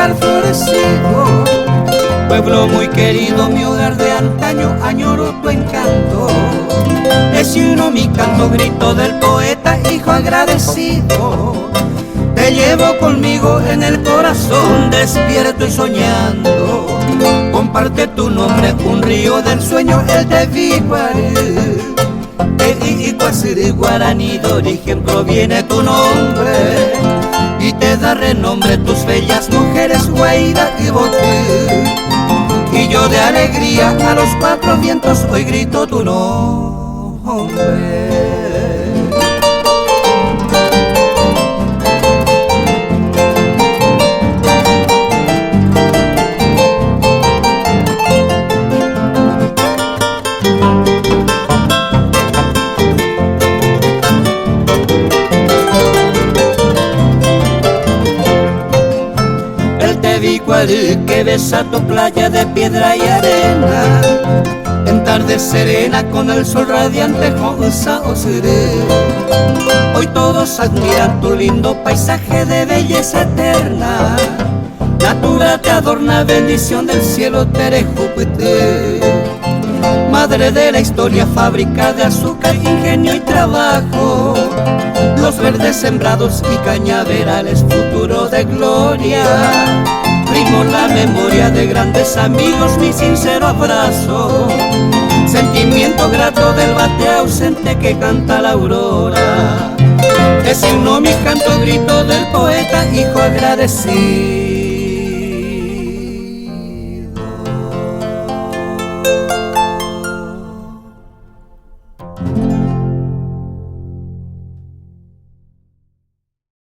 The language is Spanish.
olivar florecido. Pueblo muy querido, mi hogar de antaño, añoro tu encanto. Es uno mi canto, grito del poeta, hijo agradecido. Te llevo conmigo en el corazón, despierto y soñando. Comparte tu nombre, un río del sueño, el Tevicuari. Icuaciri guaraní, de origen proviene tu nombre, y te da renombre tus bellas mujeres, Guaira y Botí. Y yo de alegría a los cuatro vientos hoy grito tu nombre. Tevicuari que besa tu playa de piedra y arena, en tarde serena con el sol radiante, Jonsa Osiré. Hoy todos admiran tu lindo paisaje de belleza eterna. Natura te adorna, bendición del cielo, Terejupité. Madre de la historia, fábrica de azúcar, ingenio y trabajo. Los verdes sembrados y cañaverales, futuro de gloria. Primo la memoria de grandes amigos, mi sincero abrazo. Sentimiento grato del bate ausente que canta la aurora. Es uno mi canto, grito del poeta, hijo agradecido.